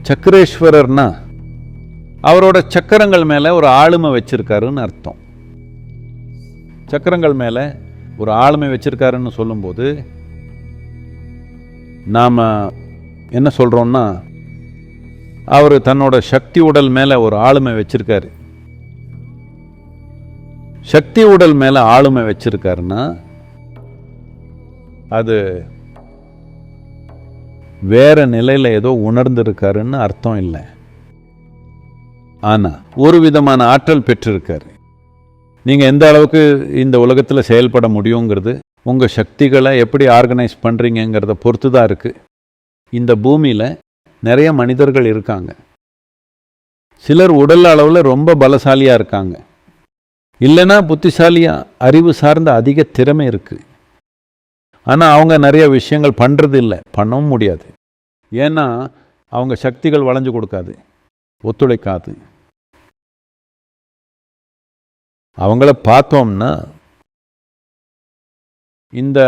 சக்கரேஸ்வரர்னா அவரோட சக்கரங்கள் மேலே ஒரு ஆளுமை வச்சிருக்காருன்னு அர்த்தம். சக்கரங்கள் மேலே ஒரு ஆளுமை வச்சிருக்காருன்னு சொல்லும்போது நாம் என்ன சொல்கிறோம்னா, அவர் தன்னோட சக்தி உடல் மேலே ஒரு ஆளுமை வச்சிருக்காரு. சக்தி உடல் மேலே ஆளுமை வச்சிருக்காருன்னா அது வேற நிலையில் ஏதோ உணர்ந்திருக்காருன்னு அர்த்தம் இல்லை. ஆனால் ஒரு விதமான ஆற்றல் பெற்றிருக்காரு. நீங்கள் எந்த அளவுக்கு இந்த உலகத்தில் செயல்பட முடியுங்கிறது உங்கள் சக்திகளை எப்படி ஆர்கனைஸ் பண்ணுறீங்கிறத பொறுத்து தான் இருக்குது. இந்த பூமியில் நிறைய மனிதர்கள் இருக்காங்க. சிலர் உடல் அளவில் ரொம்ப பலசாலியாக இருக்காங்க, இல்லைன்னா புத்திசாலியாக அறிவு சார்ந்த அதிக திறமை இருக்குது. ஆனால் அவங்க நிறைய விஷயங்கள் பண்ணுறது இல்லை, பண்ணவும் முடியாது. ஏன்னா அவங்க சக்திகள் வளைஞ்சு கொடுக்காது, ஒத்துழைக்காது. அவங்கள பார்த்தோம்னா இந்த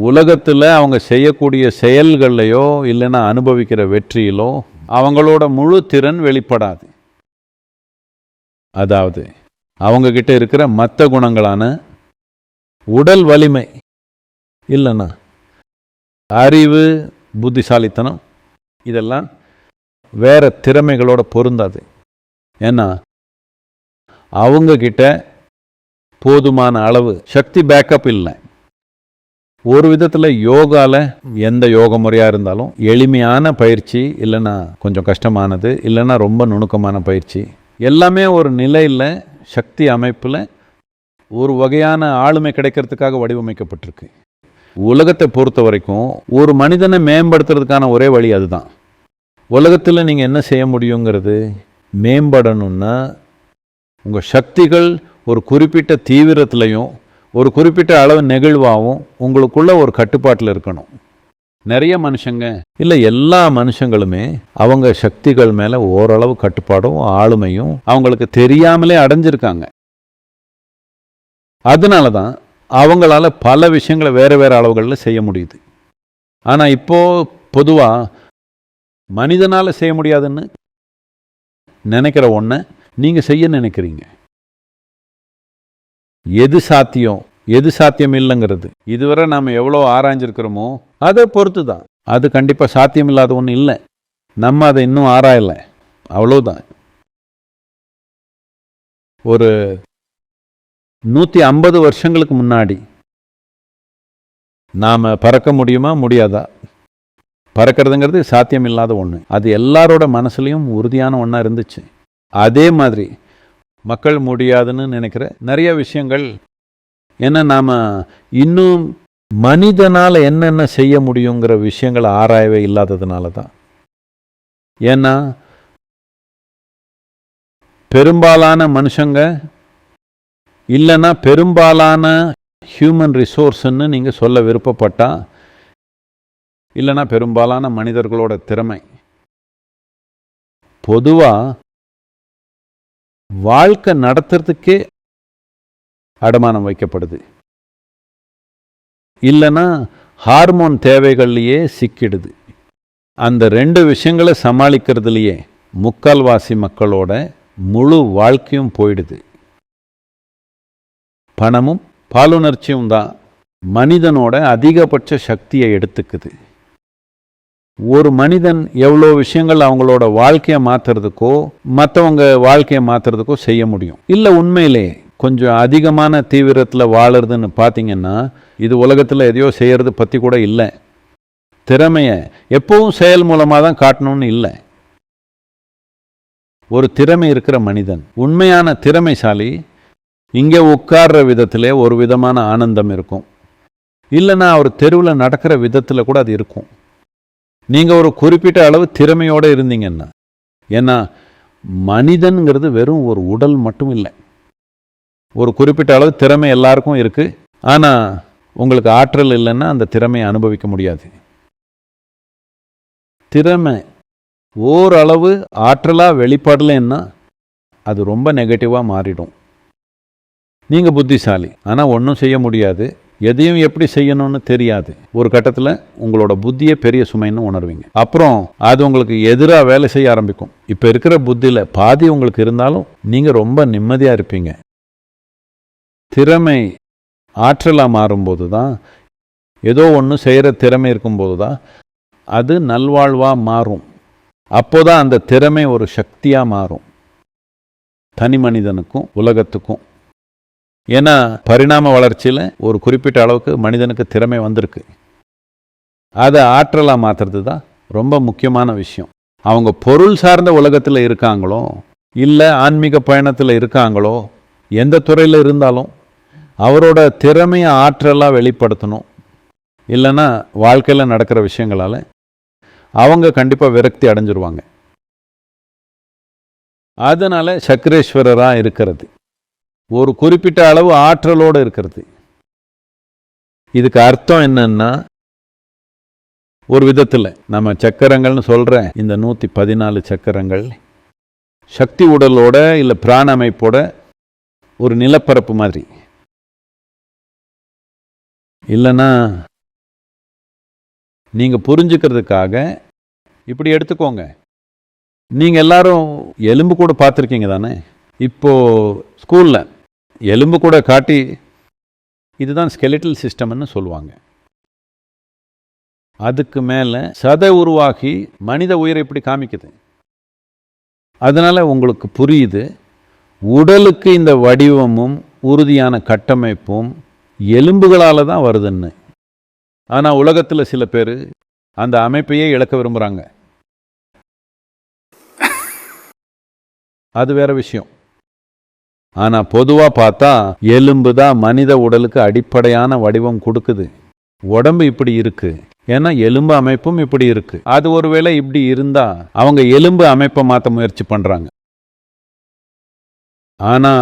உலகத்தில் அவங்க செய்யக்கூடிய செயல்கள்லையோ இல்லைன்னா அனுபவிக்கிற வெற்றியிலோ அவங்களோட முழு திறன் வெளிப்படாது. அதாவது அவங்கக்கிட்ட இருக்கிற மற்ற குணங்களான உடல் வலிமை இல்லைன்னா அறிவு, புத்திசாலித்தனம் இதெல்லாம் வேற திறமைகளோட பொருந்தாது. ஏன்னா அவங்கக்கிட்ட போதுமான அளவு சக்தி பேக்கப் இல்லை. ஒரு விதத்தில் யோகாவில் எந்த யோக முறையாக இருந்தாலும் எளிமையான பயிற்சி இல்லைன்னா கொஞ்சம் கஷ்டமானது இல்லைன்னா ரொம்ப நுணுக்கமான பயிற்சி எல்லாமே ஒரு நிலையில் சக்தி அமைப்பில் ஒரு வகையான ஆளுமை கிடைக்கிறதுக்காக வடிவமைக்கப்பட்டிருக்கு. உலகத்தை பொறுத்த வரைக்கும் ஒரு மனிதனை மேம்படுத்துறதுக்கான ஒரே வழி அதுதான். உலகத்தில் நீங்கள் என்ன செய்ய முடியுங்கிறது, மேம்படணும்னா உங்கள் சக்திகள் ஒரு குறிப்பிட்ட தீவிரத்துலையும் ஒரு குறிப்பிட்ட அளவு நெகிழ்வாகவும் உங்களுக்குள்ள ஒரு கட்டுப்பாட்டில் இருக்கணும். நிறைய மனுஷங்க இல்லை எல்லா மனுஷங்களுமே அவங்க சக்திகள் மேலே ஓரளவு கட்டுப்பாடும் ஆளுமையும் அவங்களுக்கு தெரியாமலே அடைஞ்சிருக்காங்க. அதனால தான் அவங்களால பல விஷயங்களை வேறு வேறு அளவுகளில் செய்ய முடியுது. ஆனால் இப்போது பொதுவாக மனிதனால் செய்ய முடியாதுன்னு நினைக்கிற ஒன்றை நீங்கள் செய்ய நினைக்கிறீங்க. எது சாத்தியம் எது சாத்தியம் இல்லைங்கிறது இதுவரை நாம் எவ்வளோ ஆராய்ஞ்சிருக்கிறோமோ அதை பொறுத்து தான். அது கண்டிப்பாக சாத்தியம் இல்லாத ஒன்று இல்லை, நம்ம அதை இன்னும் ஆராயலை, அவ்வளோதான். ஒரு 150 வருஷங்களுக்கு முன்னாடி நாம் பறக்க முடியுமா முடியாதா? பறக்கிறதுங்கிறது சாத்தியம் இல்லாத ஒன்று. அது எல்லாரோட மனசுலையும் உறுதியான ஒன்றா இருந்துச்சு. அதே மாதிரி மக்கள் முடியாதுன்னு நினைக்கிற நிறைய விஷயங்கள், ஏன்னா நாம் இன்னும் மனிதனால் என்னென்ன செய்ய முடியுங்கிற விஷயங்களை ஆராயவே இல்லாததுனால தான். ஏன்னா பெரும்பாலான மனுஷங்க இல்லைன்னா பெரும்பாலான ஹியூமன் ரிசோர்ஸ்ன்னு நீங்கள் சொல்ல விருப்பப்பட்டா, இல்லைன்னா பெரும்பாலான மனிதர்களோட திறமை பொதுவாக வாழ்க்கை நடத்துறதுக்கே அடமானம் வைக்கப்படுது, இல்லைன்னா ஹார்மோன் தேவைகள்லையே சிக்கிடுது. அந்த ரெண்டு விஷயங்களை சமாளிக்கிறதுலையே முக்கால்வாசி மக்களோட முழு வாழ்க்கையும் போயிடுது. பணமும் பாலுணர்ச்சியும் தான் மனிதனோட அதிகபட்ச சக்தியை எடுத்துக்குது. ஒரு மனிதன் எவ்வளோ விஷயங்கள் அவங்களோட வாழ்க்கையை மாற்றுறதுக்கோ மற்றவங்க வாழ்க்கையை மாற்றுறதுக்கோ செய்ய முடியும். இல்லை உண்மையிலே கொஞ்சம் அதிகமான தீவிரத்தில் வாழறதுன்னு பார்த்தீங்கன்னா இது உலகத்தில் எதையோ செய்கிறது பற்றி கூட இல்லை. திறமையை எப்பவும் செயல் மூலமாக தான் காட்டணும்னு இல்லை. ஒரு திறமை இருக்கிற மனிதன், உண்மையான திறமைசாலி, இங்கே உட்கார்ற விதத்திலே ஒரு விதமான ஆனந்தம் இருக்கும். இல்லைன்னா அவர் தெருவில் நடக்கிற விதத்தில் கூட அது இருக்கும். நீங்கள் ஒரு குறிப்பிட்ட அளவு திறமையோடு இருந்தீங்கன்னா, ஏன்னா மனிதன்கிறது வெறும் ஒரு உடல் மட்டும் இல்லை, ஒரு குறிப்பிட்ட அளவு திறமை எல்லாருக்கும் இருக்குது. ஆனால் உங்களுக்கு ஆற்றல் இல்லைன்னா அந்த திறமையை அனுபவிக்க முடியாது. திறமை ஓரளவு ஆற்றலாக வெளிப்படலைன்னா அது ரொம்ப நெகட்டிவாக மாறிடும். நீங்கள் புத்திசாலி ஆனால் ஒன்றும் செய்ய முடியாது, எதையும் எப்படி செய்யணும்னு தெரியாது. ஒரு கட்டத்தில் உங்களோட புத்தியே பெரிய சுமைன்னு உணர்வீங்க. அப்புறம் அது உங்களுக்கு எதிராக வேலை செய்ய ஆரம்பிக்கும். இப்போ இருக்கிற புத்தியில் பாதி உங்களுக்கு இருந்தாலும் நீங்கள் ரொம்ப நிம்மதியாக இருப்பீங்க. திறமை ஆற்றலாக மாறும்போது தான், ஏதோ ஒன்று செய்கிற திறமை இருக்கும்போது தான் அது நல்வாழ்வாக மாறும். அப்போதான் அந்த திறமை ஒரு சக்தியாக மாறும், தனி மனிதனுக்கும் உலகத்துக்கும். ஏன்னா பரிணாம வளர்ச்சியில் ஒரு குறிப்பிட்ட அளவுக்கு மனிதனுக்கு திறமை வந்திருக்கு. அதை ஆற்றலாக மாற்றுறது தான் ரொம்ப முக்கியமான விஷயம். அவங்க பொருள் சார்ந்த உலகத்தில் இருக்காங்களோ, இல்லை ஆன்மீக பயணத்தில் இருக்காங்களோ, எந்த துறையில் இருந்தாலும் அவரோட திறமையை ஆற்றலாக வெளிப்படுத்தணும். இல்லைன்னா வாழ்க்கையில் நடக்கிற விஷயங்களால் அவங்க கண்டிப்பாக விரக்தி அடைஞ்சிருவாங்க. அதனால் சக்கரேஸ்வரராக இருக்கிறது, ஒரு குறிப்பிட்ட அளவு ஆற்றலோடு இருக்கிறது. இதுக்கு அர்த்தம் என்னன்னா, ஒரு விதத்தில் நம்ம சக்கரங்கள்னு சொல்கிற இந்த 114 சக்கரங்கள் சக்தி உடலோட இல்லை பிராண அமைப்போட ஒரு நிலப்பரப்பு மாதிரி. இல்லைன்னா நீங்கள் புரிஞ்சுக்கிறதுக்காக இப்படி எடுத்துக்கோங்க. நீங்கள் எல்லாரும் எலும்பு கூட பார்த்துருக்கீங்க தானே? இப்போது ஸ்கூலில் எலும்பு கூட காட்டி இதுதான் ஸ்கெலிட்டல் சிஸ்டம்னு சொல்லுவாங்க. அதுக்கு மேலே சதை உருவாகி மனித உயிரை இப்படி காமிக்குது. அதனால் உங்களுக்கு புரியுது, உடலுக்கு இந்த வடிவமும் உறுதியான கட்டமைப்பும் எலும்புகளால் தான் வருதுன்னு. ஆனால் உலகத்தில் சில பேர் அந்த அமைப்பையே இழக்க விரும்புகிறாங்க. அது வேற விஷயம். ஆனால் பொதுவாக பார்த்தா எலும்பு தான் மனித உடலுக்கு அடிப்படையான வடிவம் கொடுக்குது. உடம்பு இப்படி இருக்கு ஏன்னா எலும்பு அமைப்பும் இப்படி இருக்கு. அது ஒருவேளை இப்படி இருந்தா அவங்க எலும்பு அமைப்பை மாற்ற முயற்சி பண்றாங்க. ஆனா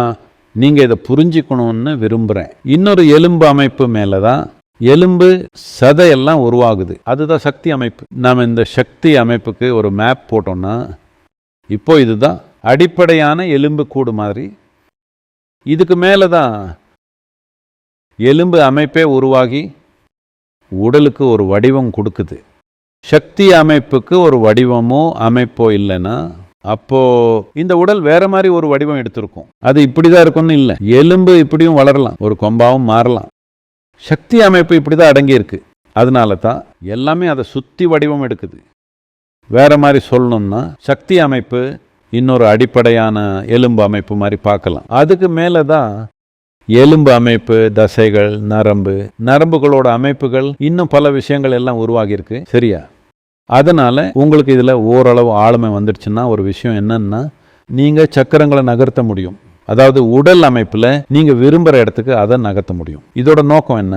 நீங்க இதை புரிஞ்சுக்கணும்னு விரும்புறேன். இன்னொரு எலும்பு அமைப்பு மேலதான் எலும்பு சதையெல்லாம் உருவாகுது. அதுதான் சக்தி அமைப்பு. நாம் இந்த சக்தி அமைப்புக்கு ஒரு மேப் போட்டோம்னா, இப்போ இதுதான் அடிப்படையான எலும்பு கூடு மாதிரி. இதுக்கு மேலே தான் எலும்பு அமைப்பே உருவாகி உடலுக்கு ஒரு வடிவம் கொடுக்குது. சக்தி அமைப்புக்கு ஒரு வடிவமோ அமைப்போ இல்லைன்னா அப்போ இந்த உடல் வேற மாதிரி ஒரு வடிவம் எடுத்திருக்கும். அது இப்படிதான் இருக்கும்னு இல்லை. எலும்பு இப்படியும் வளரலாம், ஒரு கொம்பாவும் மாறலாம். சக்தி அமைப்பு இப்படிதான் அடங்கி இருக்கு. அதனால தான் எல்லாமே அதை சுத்தி வடிவம் எடுக்குது. வேற மாதிரி சொல்லணும்னா சக்தி அமைப்பு இன்னொரு அடிப்படையான எலும்பு அமைப்பு மாதிரி பார்க்கலாம். அதுக்கு மேலே தான் எலும்பு அமைப்பு, தசைகள், நரம்புகளோட அமைப்புகள், இன்னும் பல விஷயங்கள் எல்லாம் உருவாகியிருக்கு. சரியா? அதனால உங்களுக்கு இதில் ஓரளவு ஆளுமை வந்துடுச்சுன்னா ஒரு விஷயம் என்னன்னா, நீங்கள் சக்கரங்களை நகர்த்த முடியும். அதாவது உடல் அமைப்பில் நீங்கள் விரும்புகிற இடத்துக்கு அதை நகர்த்த முடியும். இதோட நோக்கம் என்ன?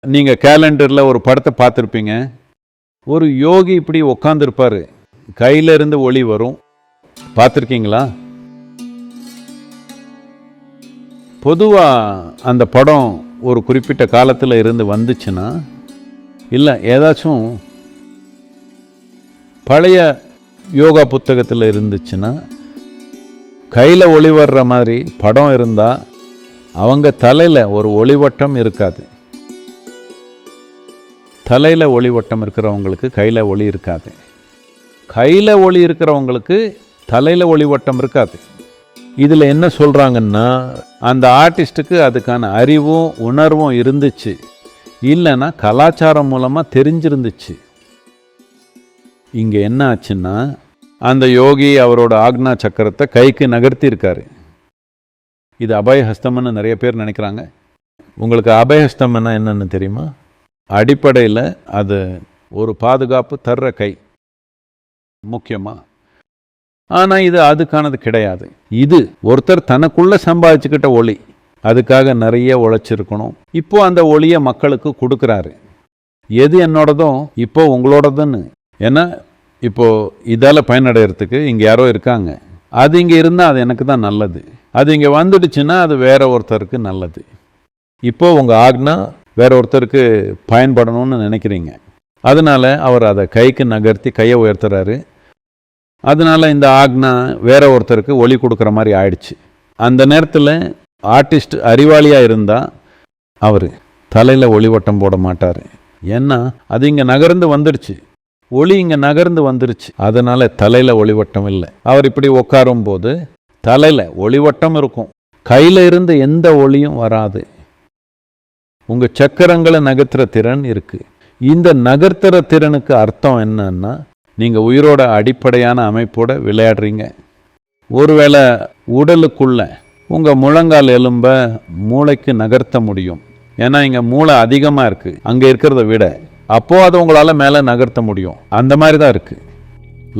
நீங்கள் கேலண்டரில் ஒரு படத்தை பார்த்துருப்பீங்க. ஒரு யோகி இப்படி உட்காந்துருப்பாரு, கையில இருந்து ஒளி வரும். பார்த்துருக்கீங்களா? பொதுவாக அந்த படம் ஒரு குறிப்பிட்ட காலத்தில் இருந்து வந்துச்சுன்னா, இல்லை ஏதாச்சும் பழைய யோகா புத்தகத்தில் இருந்துச்சுன்னா, கையில் ஒளி வர்ற மாதிரி படம் இருந்தால் அவங்க தலையில் ஒரு ஒளிவட்டம் இருக்காது. தலையில் ஒளிவட்டம் இருக்கிறவங்களுக்கு கையில் ஒளி இருக்காது. கையில் ஒளி இருக்கிறவங்களுக்கு தலையில் ஒளிவட்டம் இருக்காது. இதில் என்ன சொல்கிறாங்கன்னா, அந்த ஆர்டிஸ்ட்டுக்கு அதுக்கான அறிவும் உணர்வும் இருந்துச்சு, இல்லைன்னா கலாச்சாரம் மூலமாக தெரிஞ்சிருந்துச்சு. இங்கே என்ன ஆச்சுன்னா, அந்த யோகி அவரோட ஆக்னா சக்கரத்தை கைக்கு நகர்த்தியிருக்காரு. இது அபயஹஸ்தம்னு நிறைய பேர் நினைக்கிறாங்க. உங்களுக்கு அபயஹஸ்தம்னா என்னன்னு தெரியுமா? அடிப்படையில் அது ஒரு பாதுகாப்பு தர்ற கை முக்கியமாக. ஆனால் இது அதுக்கானது கிடையாது. இது ஒருத்தர் தனக்குள்ள சம்பாதிச்சுக்கிட்ட ஒளி. அதுக்காக நிறைய உழைச்சிருக்கணும். இப்போ அந்த ஒளியை மக்களுக்கு கொடுக்குறாரு. எது என்னோடதோ இப்போ உங்களோடதுன்னு. ஏன்னா இப்போ இதால் பயனடைகிறதுக்கு இங்கே யாரோ இருக்காங்க. அது இங்கே இருந்தால் அது எனக்கு தான் நல்லது. அது இங்கே வந்துடுச்சுன்னா அது வேற ஒருத்தருக்கு நல்லது. இப்போ உங்கள் ஆக்னா வேற ஒருத்தருக்கு பயன்படணும்னு நினைக்கிறீங்க. அதனால அவர் அதை கைக்கு நகர்த்தி கையை உயர்த்துறாரு. அதனால இந்த ஆக்னா வேற ஒருத்தருக்கு ஒளி கொடுக்குற மாதிரி ஆயிடுச்சு. அந்த நேரத்தில் ஆர்டிஸ்ட் அறிவாளியாக இருந்தால் அவர் தலையில் ஒளிவட்டம் போட மாட்டார். ஏன்னா அது இங்கே நகர்ந்து வந்துடுச்சு, ஒளி இங்கே நகர்ந்து வந்துருச்சு, அதனால் தலையில் ஒளிவட்டம் இல்லை. அவர் இப்படி உட்காரும் போது தலையில் ஒளிவட்டம் இருக்கும், கையில் இருந்து எந்த ஒளியும் வராது. உங்கள் சக்கரங்களை நகர்த்துற திறன் இருக்குது. இந்த நகர்த்துற திறனுக்கு அர்த்தம் என்னன்னா, நீங்கள் உயிரோட அடிப்படையான அமைப்போட விளையாடுறீங்க. ஒருவேளை உடலுக்குள்ள உங்கள் முழங்கால் எலும்பை மூளைக்கு நகர்த்த முடியும், ஏன்னா இங்கே மூளை அதிகமாக இருக்குது அங்கே இருக்கிறத விட, அப்போது அதை உங்களால் மேலே நகர்த்த முடியும். அந்த மாதிரி தான் இருக்குது,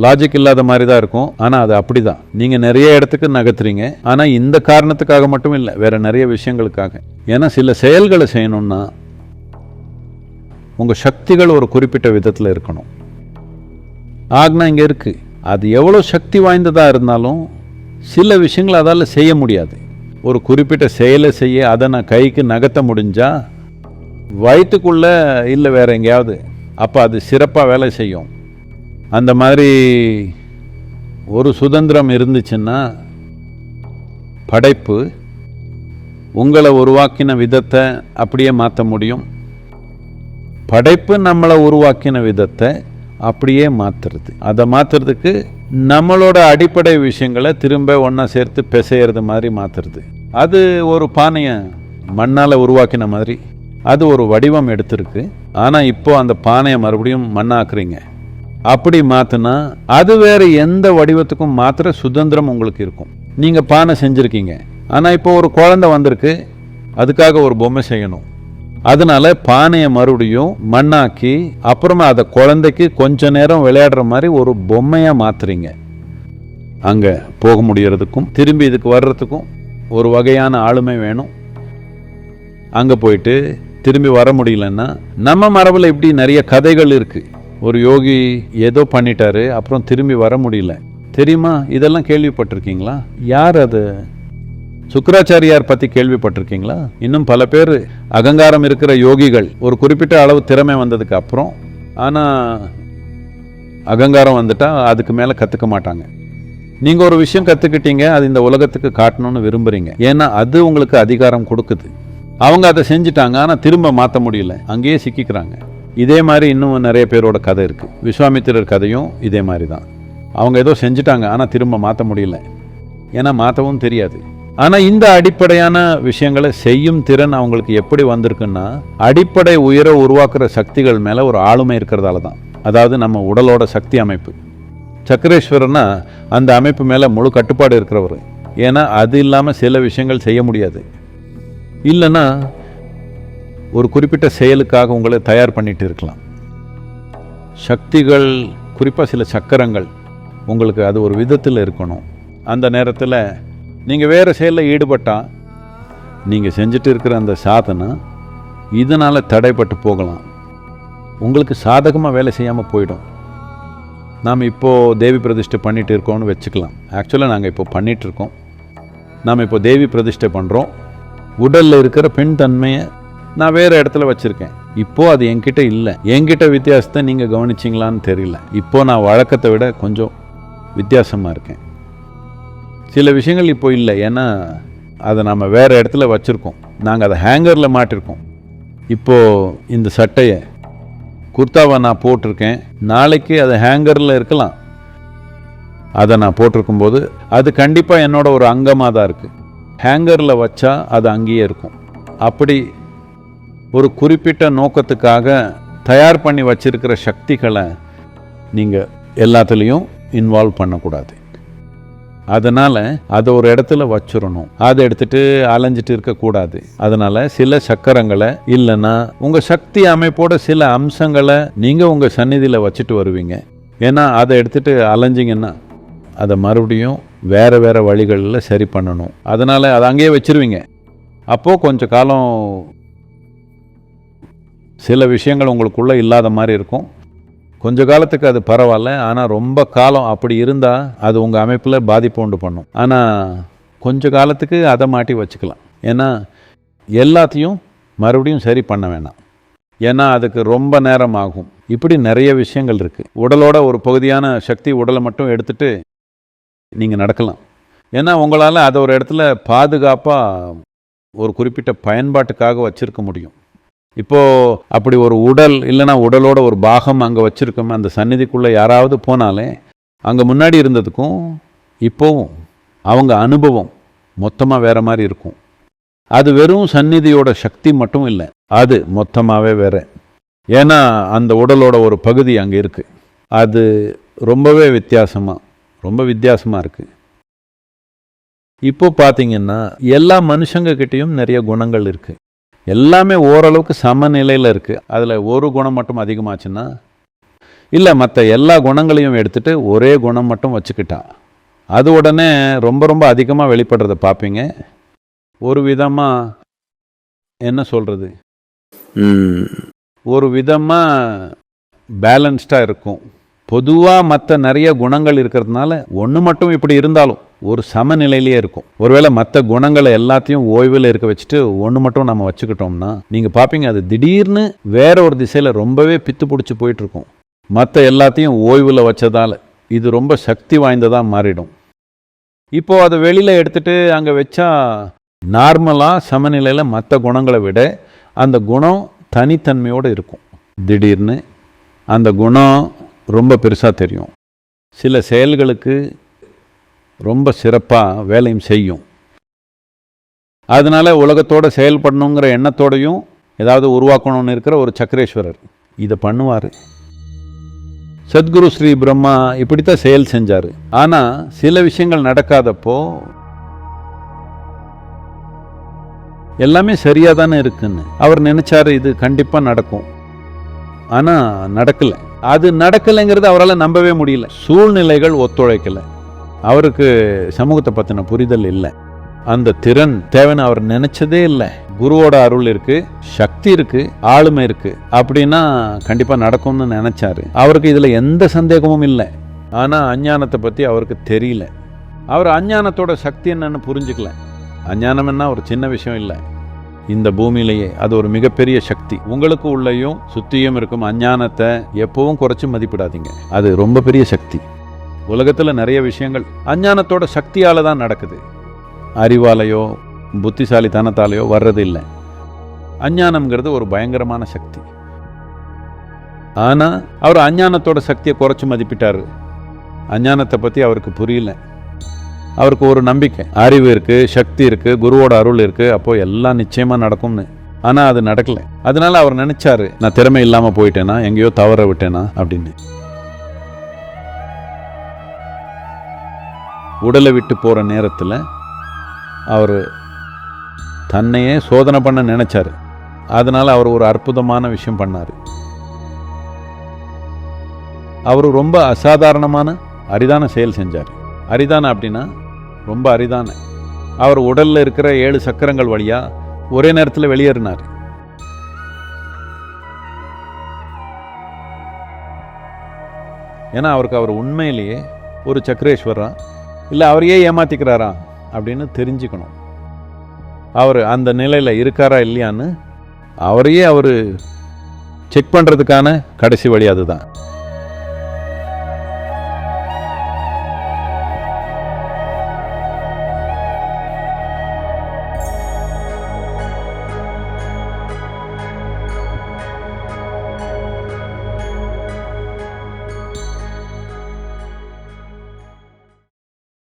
லாஜிக் இல்லாத மாதிரி தான் இருக்கும், ஆனால் அது அப்படி தான். நீங்கள் நிறைய இடத்துக்கு நகர்த்துறீங்க, ஆனால் இந்த காரணத்துக்காக மட்டும் இல்லை, வேறு நிறைய விஷயங்களுக்காக. ஏன்னா சில செயல்களை செய்யணும்னா உங்கள் சக்திகள் ஒரு குறிப்பிட்ட விதத்தில் இருக்கணும். ஆக்னா இங்கே இருக்குது, அது எவ்வளோ சக்தி வாய்ந்ததாக இருந்தாலும் சில விஷயங்களை அதால் செய்ய முடியாது. ஒரு குறிப்பிட்ட செயலை செய்ய அதை நான் கைக்கு நகர்த்த முடிஞ்சா வயிற்றுக்குள்ளே இல்லை வேறு எங்கேயாவது, அப்போ அது சிறப்பாக வேலை செய்யும். அந்த மாதிரி ஒரு சுதந்திரம் இருந்துச்சுன்னா படைப்பு உங்களை உருவாக்கின விதத்தை அப்படியே மாற்ற முடியும். படைப்பு நம்மளை உருவாக்கின விதத்தை அப்படியே மாற்றுறது, அதை மாற்றுறதுக்கு நம்மளோட அடிப்படை விஷயங்களை திரும்ப ஒன்றா சேர்த்து பிசையிறது மாதிரி மாற்றுறது. அது ஒரு பானையை மண்ணால் உருவாக்கின மாதிரி அது ஒரு வடிவம் எடுத்திருக்கு. ஆனால் இப்போ அந்த பானையை மறுபடியும் மண்ணாக்குறீங்க. அப்படி மாற்றினா அது வேறு எந்த வடிவத்துக்கும் மாற்றுற சுதந்திரம் உங்களுக்கு இருக்கும். நீங்கள் பானை செஞ்சுருக்கீங்க, ஆனால் இப்போ ஒரு குழந்தை வந்திருக்கு, அதுக்காக ஒரு பொம்மை செய்யணும். அதனால பானையை மறுபடியும் மண்ணாக்கி அப்புறமா அதை குழந்தைக்கு கொஞ்ச நேரம் விளையாடுற மாதிரி ஒரு பொம்மையாக மாற்றுறீங்க. அங்கே போக முடியறதுக்கும் திரும்பி இதுக்கு வர்றதுக்கும் ஒரு வகையான ஆளுமை வேணும். அங்கே போயிட்டு திரும்பி வர முடியலன்னா, நம்ம மரபில் இப்படி நிறைய கதைகள் இருக்குது. ஒரு யோகி ஏதோ பண்ணிட்டாரு, அப்புறம் திரும்பி வர முடியல, தெரியுமா? இதெல்லாம் கேள்விப்பட்டிருக்கீங்களா? யார் அது? சுக்கராச்சாரியார் பற்றி கேள்விப்பட்டிருக்கீங்களா? இன்னும் பல பேர் அகங்காரம் இருக்கிற யோகிகள் ஒரு குறிப்பிட்ட அளவு திறமை வந்ததுக்கு அப்புறம், ஆனால் அகங்காரம் வந்துட்டா அதுக்கு மேலே கற்றுக்க மாட்டாங்க. நீங்கள் ஒரு விஷயம் கற்றுக்கிட்டீங்க, அது இந்த உலகத்துக்கு காட்டணும்னு விரும்புகிறீங்க, ஏன்னா அது உங்களுக்கு அதிகாரம் கொடுக்குது. அவங்க அதை செஞ்சுட்டாங்க, ஆனால் திரும்ப மாற்ற முடியல, அங்கேயே சிக்கிக்கிறாங்க. இதே மாதிரி இன்னும் நிறைய பேரோட கதை இருக்குது. விஸ்வாமித்திரர் கதையும் இதே மாதிரி தான். அவங்க ஏதோ செஞ்சுட்டாங்க, ஆனால் திரும்ப மாற்ற முடியல, ஏன்னா மாற்றவும் தெரியாது. ஆனால் இந்த அடிப்படையான விஷயங்களை செய்யும் திறன் அவங்களுக்கு எப்படி வந்திருக்குன்னா, அடிப்படை உயர உருவாக்குற சக்திகள் மேலே ஒரு ஆளுமை இருக்கிறதால தான். அதாவது நம்ம உடலோட சக்தி அமைப்பு. சக்கரேஸ்வரர்னா அந்த அமைப்பு மேலே முழு கட்டுப்பாடு இருக்கிறவர். ஏன்னா அது இல்லாமல் சில விஷயங்கள் செய்ய முடியாது. இல்லைன்னா ஒரு குறிப்பிட்ட செயலுக்காக உங்களை தயார் பண்ணிட்டு இருக்கலாம். சக்திகள், குறிப்பாக சில சக்கரங்கள் உங்களுக்கு அது ஒரு விதத்தில் இருக்கணும். அந்த நேரத்தில் நீங்கள் வேறு செயலில் ஈடுபட்டால் நீங்கள் செஞ்சுட்டு இருக்கிற அந்த சாதனை இதனால் தடைப்பட்டு போகலாம், உங்களுக்கு சாதகமாக வேலை செய்யாமல் போயிடும். நாம் இப்போது தேவி பிரதிஷ்டை பண்ணிகிட்டு இருக்கோம்னு வச்சுக்கலாம். ஆக்சுவலாக நாங்கள் இப்போ பண்ணிகிட்ருக்கோம். நாம் இப்போ தேவி பிரதிஷ்டை பண்ணுறோம். உடலில் இருக்கிற பெண் தன்மையை நான் வேறு இடத்துல வச்சுருக்கேன். இப்போது அது என்கிட்ட இல்லை. என்கிட்ட வித்தியாசத்தை நீங்கள் கவனிச்சிங்களான்னு தெரியல. இப்போது நான் வழக்கத்தை விட கொஞ்சம் வித்தியாசமாக இருக்கேன். சில விஷயங்கள் இப்போ இல்லை, ஏன்னா அதை நம்ம வேறு இடத்துல வச்சுருக்கோம். நாங்கள் அதை ஹேங்கரில் மாட்டிருக்கோம். இப்போது இந்த சட்டையை குர்தாவை நான் போட்டிருக்கேன், நாளைக்கு அது ஹேங்கரில் இருக்கலாம். அதை நான் போட்டிருக்கும்போது அது கண்டிப்பாக என்னோட ஒரு அங்கமாக தான் இருக்குது. ஹேங்கரில் வச்சா அது அங்கேயே இருக்கும். அப்படி ஒரு குறிப்பிட்ட நோக்கத்துக்காக தயார் பண்ணி வச்சிருக்கிற சக்திகளை நீங்கள் எல்லாத்துலேயும் இன்வால்வ் பண்ணக்கூடாது. அதனால் அதை ஒரு இடத்துல வச்சிடணும். அதை எடுத்துகிட்டு அலைஞ்சிட்டு இருக்கக்கூடாது. அதனால் சில சக்கரங்களை இல்லைன்னா உங்கள் சக்தி அமைப்போட சில அம்சங்களை நீங்கள் உங்கள் சந்நிதியில் வச்சுட்டு வருவீங்க. ஏன்னா அதை எடுத்துகிட்டு அலைஞ்சிங்கன்னா அதை மறுபடியும் வேறு வேறு வழிகளில் சரி பண்ணணும். அதனால் அதை அங்கேயே வச்சுருவீங்க. அப்போது கொஞ்சம் காலம் சில விஷயங்கள் உங்களுக்குள்ளே இல்லாத மாதிரி இருக்கும். கொஞ்ச காலத்துக்கு அது பரவாயில்ல, ஆனால் ரொம்ப காலம் அப்படி இருந்தால் அது உங்கள் அமைப்பில் பாதிப்பு உண்டு பண்ணும். ஆனால் கொஞ்ச காலத்துக்கு அதை மாட்டி வச்சுக்கலாம். ஏன்னா எல்லாத்தையும் மறுபடியும் சரி பண்ண வேணாம், ஏன்னா அதுக்கு ரொம்ப நேரம் ஆகும். இப்படி நிறைய விஷயங்கள் இருக்குது. உடலோட ஒரு பகுதியான சக்தி உடலை மட்டும் எடுத்துகிட்டு நீங்கள் நடக்கலாம். ஏன்னா உங்களால் அதை ஒரு இடத்துல பாதுகாப்பாக ஒரு குறிப்பிட்ட பயன்பாட்டுக்காக வச்சிருக்க முடியும். இப்போ அப்படி ஒரு உடல் இல்லைன்னா உடலோட ஒரு பாகம் அங்கே வச்சிருக்கோம், அந்த சந்நிதிக்குள்ளே யாராவது போனாலே அங்கே முன்னாடி இருந்ததுக்கும் இப்போவும் அவங்க அனுபவம் மொத்தமாக வேற மாதிரி இருக்கும். அது வெறும் சந்நிதியோட சக்தி மட்டும் இல்லை, அது மொத்தமாகவே வேற. ஏன்னா அந்த உடலோட ஒரு பகுதி அங்கே இருக்கு. அது ரொம்பவே ரொம்ப வித்தியாசமாக இருக்கு. இப்போ பார்த்தீங்கன்னா எல்லா மனுஷங்க கிட்டேயும் நிறைய குணங்கள் இருக்கு. எல்லாமே ஓரளவுக்கு சமநிலையில் இருக்கு. அதில் ஒரு குணம் மட்டும் அதிகமாச்சுன்னா இல்லை, மற்ற எல்லா குணங்களையும் எடுத்துட்டு ஒரே குணம் மட்டும் வச்சுக்கிட்டா அது உடனே ரொம்ப ரொம்ப அதிகமாக வெளிப்படுறத பார்ப்பீங்க. ஒரு விதமாக என்ன சொல்கிறது, ஒரு விதமாக பேலன்ஸ்டாக இருக்கும். பொதுவாக மற்ற நிறைய குணங்கள் இருக்கிறதுனால ஒன்று மட்டும் இப்படி இருந்தாலும் ஒரு சமநிலையிலேயே இருக்கும். ஒருவேளை மற்ற குணங்களை எல்லாத்தையும் ஓய்வில் இருக்க வச்சுட்டு ஒன்று மட்டும் நம்ம வச்சுக்கிட்டோம்னா நீங்கள் பார்ப்பீங்க அது திடீர்னு வேற ஒரு திசையில் ரொம்பவே பித்து பிடிச்சி போயிட்டுருக்கும். மற்ற எல்லாத்தையும் ஓய்வில் வச்சதால் இது ரொம்ப சக்தி வாய்ந்ததாக மாறிடும். இப்போது அதை வெளியில் எடுத்துகிட்டு அங்கே வச்சா நார்மலாக சமநிலையில் மற்ற குணங்களை விட அந்த குணம் தனித்தன்மையோடு இருக்கும். திடீர்னு அந்த குணம் ரொம்ப பெருசாக தெரியும். சில செயல்களுக்கு ரொம்ப சிறப்பாக வேலையும் செய்யும். அதனால உலகத்தோடு செயல்படணுங்கிற எண்ணத்தோடையும் ஏதாவது உருவாக்கணும்னு இருக்கிற ஒரு சக்கரேஸ்வரர் இதை பண்ணுவார். சத்குரு ஸ்ரீ பிரம்மா இப்படித்தான் செயல் செஞ்சார். ஆனால் சில விஷயங்கள் நடக்காதப்போ எல்லாமே சரியாக தானே இருக்குன்னு அவர் நினைச்சாரு, இது கண்டிப்பாக நடக்கும். ஆனால் நடக்கலை. அது நடக்கலைங்கிறது அவரால் நம்பவே முடியல. சூழ்நிலைகள் ஒத்துழைக்கலை. அவருக்கு சமூகத்தை பற்றின புரிதல் இல்லை, அந்த திறன் தேவைன்னு அவர் நினைச்சதே இல்லை. குருவோட அருள் இருக்கு, சக்தி இருக்கு, ஆளுமை இருக்கு அப்படின்னா கண்டிப்பாக நடக்கும்னு நினைச்சாரு. அவருக்கு இதில் எந்த சந்தேகமும் இல்லை. ஆனால் அஞ்ஞானத்தை பற்றி அவருக்கு தெரியல. அவர் அஞ்ஞானத்தோட சக்தி என்னன்னு புரிஞ்சுக்கல. அஞ்ஞானம் என்ன ஒரு சின்ன விஷயம் இல்லை, இந்த பூமியிலேயே அது ஒரு மிகப்பெரிய சக்தி. உங்களுக்கு உள்ளேயும் சுத்தியும் இருக்கும் அஞ்ஞானத்தை எப்பவும் குறைச்சி மதிப்பிடாதீங்க. அது ரொம்ப பெரிய சக்தி. உலகத்தில் நிறைய விஷயங்கள் அஞ்ஞானத்தோட சக்தியால் தான் நடக்குது, அறிவாலையோ புத்திசாலித்தனத்தாலேயோ வர்றது இல்லை. அஞ்ஞானம்ங்கிறது ஒரு பயங்கரமான சக்தி. ஆனால் அவர் அஞ்ஞானத்தோட சக்தியை குறைச்சி மதிப்பிட்டாரு. அஞ்ஞானத்தை பற்றி அவருக்கு புரியல. அவருக்கு ஒரு நம்பிக்கை, அறிவு இருக்குது, சக்தி இருக்குது, குருவோட அருள் இருக்குது, அப்போது எல்லாம் நிச்சயமாக நடக்கும்னு. ஆனால் அது நடக்கலை. அதனால அவர் நினைச்சாரு, நான் திறமை இல்லாமல் போயிட்டேனா, எங்கேயோ தவற விட்டேனா அப்படின்னு. உடலை விட்டு போகிற நேரத்தில் அவர் தன்னையே சோதனை பண்ண நினைச்சாரு. அதனால அவர் ஒரு அற்புதமான விஷயம் பண்ணார். அவர் ரொம்ப அசாதாரணமான அரிதான செயல் செஞ்சார். அரிதான அப்படின்னா ரொம்ப அரிதான. அவர் உடலில் இருக்கிற 7 சக்கரங்கள் வழியா ஒரே நேரத்தில் வெளியேறினார். ஏன்னா அவருக்கு அவர் உண்மையிலேயே ஒரு சக்கரேஸ்வரா இல்லை அவரையே ஏமாத்திக்கிறாரா அப்படின்னு தெரிஞ்சுக்கணும். அவர் அந்த நிலையில் இருக்காரா இல்லையான்னு அவரையே அவர் செக் பண்ணுறதுக்கான கடைசி வழி அதுதான்.